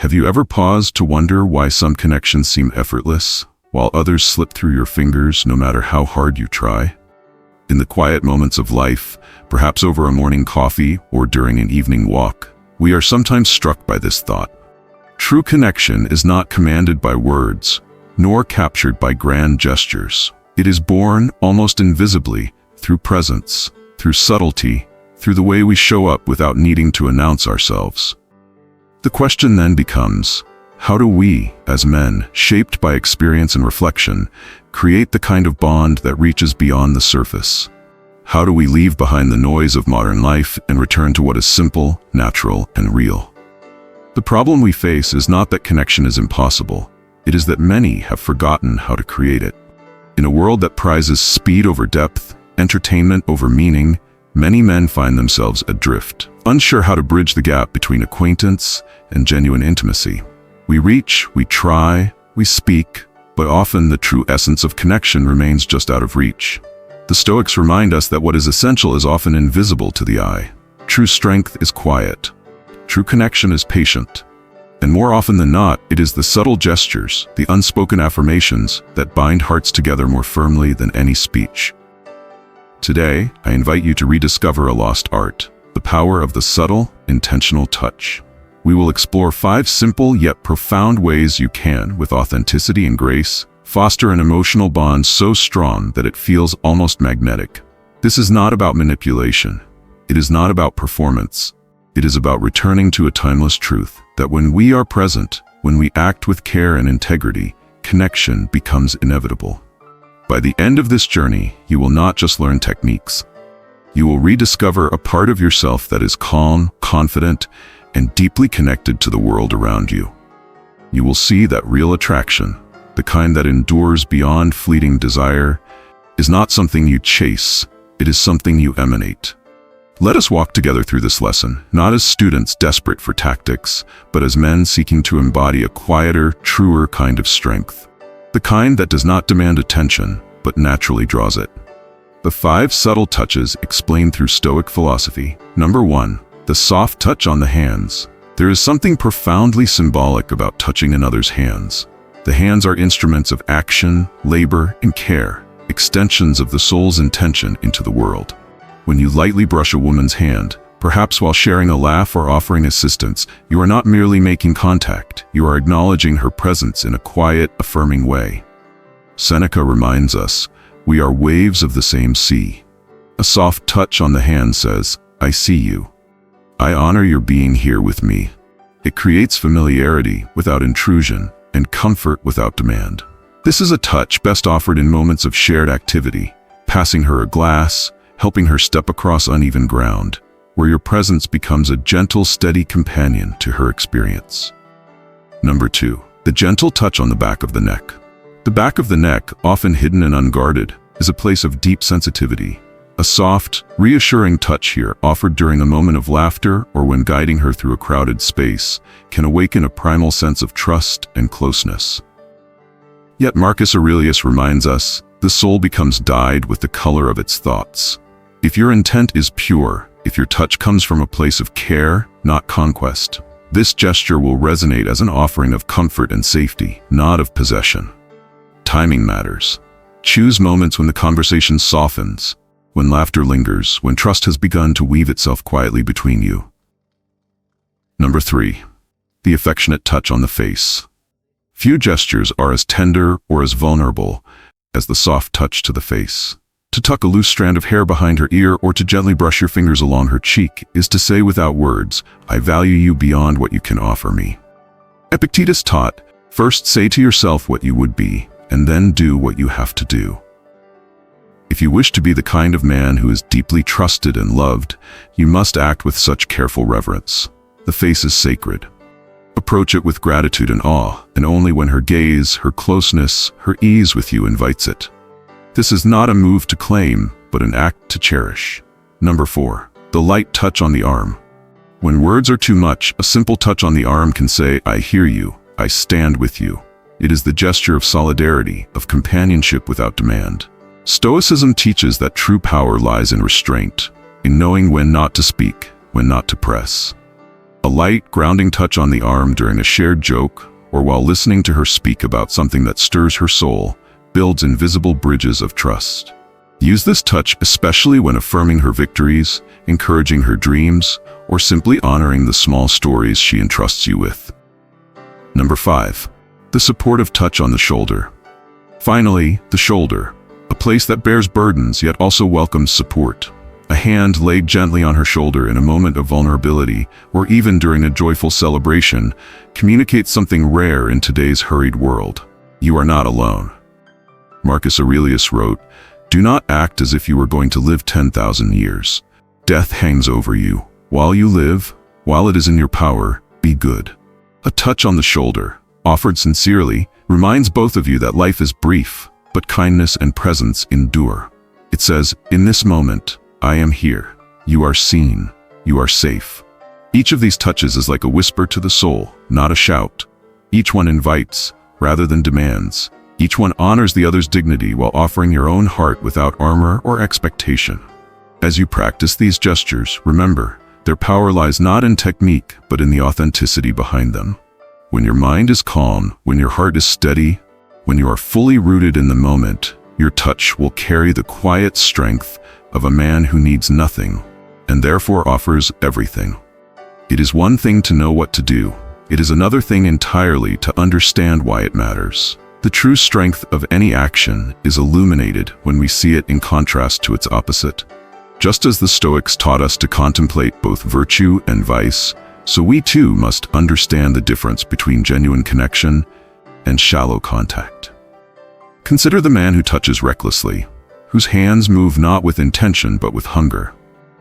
Have you ever paused to wonder why some connections seem effortless, while others slip through your fingers no matter how hard you try? In the quiet moments of life, perhaps over a morning coffee or during an evening walk, we are sometimes struck by this thought. True connection is not commanded by words, nor captured by grand gestures. It is born almost invisibly, through presence, through subtlety, through the way we show up without needing to announce ourselves. The question then becomes, how do we, as men, shaped by experience and reflection, create the kind of bond that reaches beyond the surface? How do we leave behind the noise of modern life and return to what is simple, natural, and real? The problem we face is not that connection is impossible. It is that many have forgotten how to create it. In a world that prizes speed over depth, entertainment over meaning, many men find themselves adrift, unsure how to bridge the gap between acquaintance and genuine intimacy. We reach, we try, we speak, but often the true essence of connection remains just out of reach. The Stoics remind us that what is essential is often invisible to the eye. True strength is quiet. True connection is patient. And more often than not, it is the subtle gestures, the unspoken affirmations, that bind hearts together more firmly than any speech. Today, I invite you to rediscover a lost art, the power of the subtle, intentional touch. We will explore 5 simple yet profound ways you can, with authenticity and grace, foster an emotional bond so strong that it feels almost magnetic. This is not about manipulation. It is not about performance. It is about returning to a timeless truth, that when we are present, when we act with care and integrity, connection becomes inevitable. By the end of this journey, you will not just learn techniques. You will rediscover a part of yourself that is calm, confident, and deeply connected to the world around you. You will see that real attraction, the kind that endures beyond fleeting desire, is not something you chase, it is something you emanate. Let us walk together through this lesson, not as students desperate for tactics, but as men seeking to embody a quieter, truer kind of strength. The kind that does not demand attention, but naturally draws it. The 5 subtle touches explained through Stoic philosophy. Number 1. The soft touch on the hands. There is something profoundly symbolic about touching another's hands. The hands are instruments of action, labor, and care, extensions of the soul's intention into the world. When you lightly brush a woman's hand, perhaps while sharing a laugh or offering assistance, you are not merely making contact, you are acknowledging her presence in a quiet, affirming way. Seneca reminds us, we are waves of the same sea. A soft touch on the hand says, I see you. I honor your being here with me. It creates familiarity without intrusion and comfort without demand. This is a touch best offered in moments of shared activity, passing her a glass, helping her step across uneven ground, where your presence becomes a gentle, steady companion to her experience. Number 2. The gentle touch on the back of the neck. The back of the neck, often hidden and unguarded, is a place of deep sensitivity. A soft, reassuring touch here, offered during a moment of laughter or when guiding her through a crowded space, can awaken a primal sense of trust and closeness. Yet Marcus Aurelius reminds us, the soul becomes dyed with the color of its thoughts. If your intent is pure, if your touch comes from a place of care, not conquest, this gesture will resonate as an offering of comfort and safety, not of possession. Timing matters. Choose moments when the conversation softens, when laughter lingers, when trust has begun to weave itself quietly between you. Number 3. The affectionate touch on the face. Few gestures are as tender or as vulnerable as the soft touch to the face. To tuck a loose strand of hair behind her ear or to gently brush your fingers along her cheek is to say without words, I value you beyond what you can offer me. Epictetus taught, first say to yourself what you would be, and then do what you have to do. If you wish to be the kind of man who is deeply trusted and loved, you must act with such careful reverence. The face is sacred. Approach it with gratitude and awe, and only when her gaze, her closeness, her ease with you invites it. This is not a move to claim, but an act to cherish. Number 4. The light touch on the arm. When words are too much, a simple touch on the arm can say, I hear you, I stand with you. It is the gesture of solidarity, of companionship without demand. Stoicism teaches that true power lies in restraint, in knowing when not to speak, when not to press. A light, grounding touch on the arm during a shared joke, or while listening to her speak about something that stirs her soul, builds invisible bridges of trust. Use this touch especially when affirming her victories, encouraging her dreams, or simply honoring the small stories she entrusts you with. Number 5. The supportive touch on the shoulder. Finally, the shoulder, a place that bears burdens yet also welcomes support. A hand laid gently on her shoulder in a moment of vulnerability, or even during a joyful celebration, communicates something rare in today's hurried world. You are not alone. Marcus Aurelius wrote, "Do not act as if you were going to live 10,000 years. Death hangs over you. While you live, while it is in your power, be good." A touch on the shoulder, offered sincerely, reminds both of you that life is brief, but kindness and presence endure. It says, "In this moment, I am here. You are seen. You are safe." Each of these touches is like a whisper to the soul, not a shout. Each one invites, rather than demands. Each one honors the other's dignity while offering your own heart without armor or expectation. As you practice these gestures, remember, their power lies not in technique, but in the authenticity behind them. When your mind is calm, when your heart is steady, when you are fully rooted in the moment, your touch will carry the quiet strength of a man who needs nothing, and therefore offers everything. It is one thing to know what to do. It is another thing entirely to understand why it matters. The true strength of any action is illuminated when we see it in contrast to its opposite. Just as the Stoics taught us to contemplate both virtue and vice, so we too must understand the difference between genuine connection and shallow contact. Consider the man who touches recklessly, whose hands move not with intention but with hunger.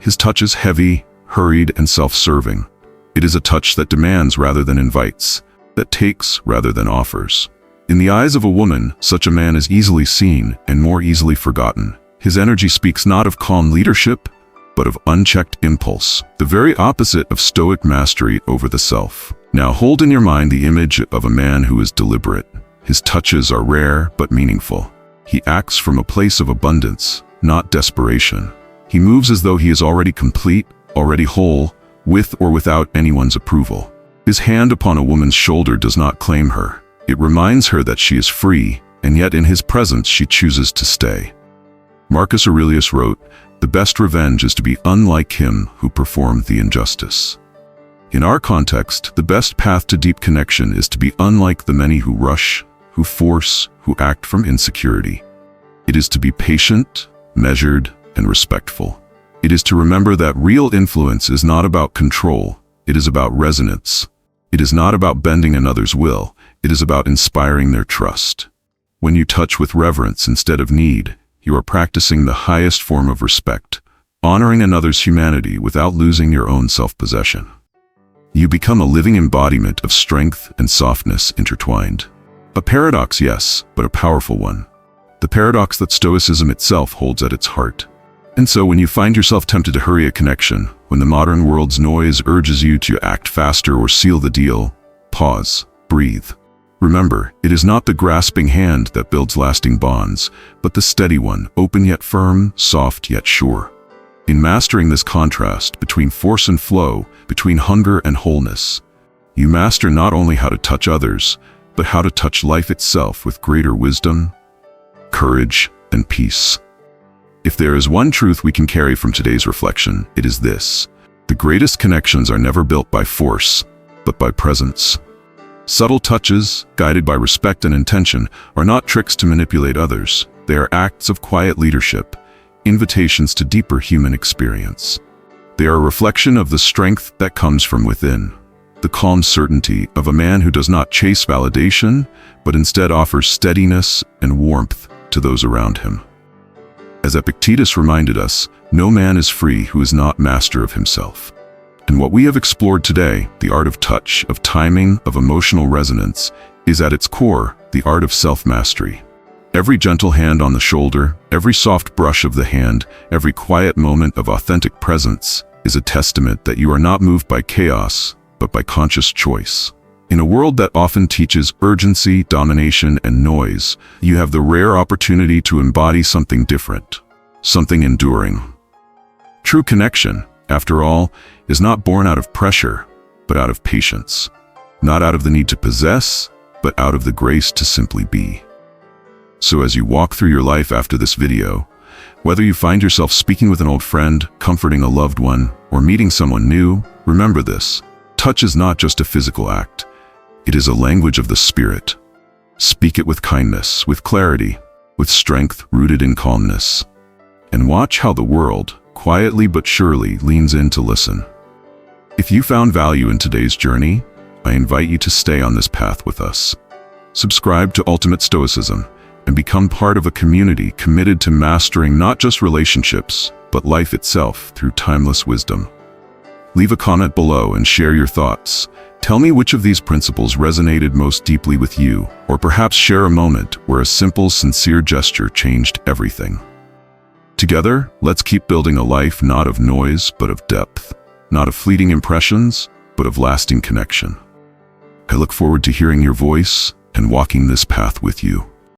His touch is heavy, hurried, and self-serving. It is a touch that demands rather than invites, that takes rather than offers. In the eyes of a woman, such a man is easily seen and more easily forgotten. His energy speaks not of calm leadership, but of unchecked impulse, the very opposite of Stoic mastery over the self. Now hold in your mind the image of a man who is deliberate. His touches are rare but meaningful. He acts from a place of abundance, not desperation. He moves as though he is already complete, already whole, with or without anyone's approval. His hand upon a woman's shoulder does not claim her. It reminds her that she is free, and yet in his presence she chooses to stay. Marcus Aurelius wrote, "The best revenge is to be unlike him who performed the injustice." In our context, the best path to deep connection is to be unlike the many who rush, who force, who act from insecurity. It is to be patient, measured, and respectful. It is to remember that real influence is not about control, it is about resonance. It is not about bending another's will, it is about inspiring their trust. When you touch with reverence instead of need, you are practicing the highest form of respect, honoring another's humanity without losing your own self-possession. You become a living embodiment of strength and softness intertwined. A paradox, yes, but a powerful one. The paradox that Stoicism itself holds at its heart. And so when you find yourself tempted to hurry a connection, when the modern world's noise urges you to act faster or seal the deal, pause, breathe. Remember, it is not the grasping hand that builds lasting bonds, but the steady one, open yet firm, soft yet sure. In mastering this contrast between force and flow, between hunger and wholeness, you master not only how to touch others, but how to touch life itself with greater wisdom, courage, and peace. If there is one truth we can carry from today's reflection, it is this: the greatest connections are never built by force, but by presence. Subtle touches, guided by respect and intention, are not tricks to manipulate others. They are acts of quiet leadership, invitations to deeper human experience. They are a reflection of the strength that comes from within, the calm certainty of a man who does not chase validation, but instead offers steadiness and warmth to those around him. As Epictetus reminded us, no man is free who is not master of himself. And what we have explored today, the art of touch, of timing, of emotional resonance, is at its core the art of self-mastery. Every gentle hand on the shoulder, every soft brush of the hand, every quiet moment of authentic presence is a testament that you are not moved by chaos, but by conscious choice. In a world that often teaches urgency, domination, and noise, you have the rare opportunity to embody something different, something enduring. True connection, after all, is not born out of pressure, but out of patience. Not out of the need to possess, but out of the grace to simply be. So as you walk through your life after this video, whether you find yourself speaking with an old friend, comforting a loved one, or meeting someone new, remember this: touch is not just a physical act. It is a language of the spirit. Speak it with kindness, with clarity, with strength rooted in calmness. And watch how the world, quietly but surely, leans in to listen. If you found value in today's journey, I invite you to stay on this path with us. Subscribe to Ultimate Stoicism and become part of a community committed to mastering not just relationships, but life itself through timeless wisdom. Leave a comment below and share your thoughts. Tell me which of these principles resonated most deeply with you, or perhaps share a moment where a simple, sincere gesture changed everything. Together, let's keep building a life not of noise, but of depth, not of fleeting impressions, but of lasting connection. I look forward to hearing your voice and walking this path with you.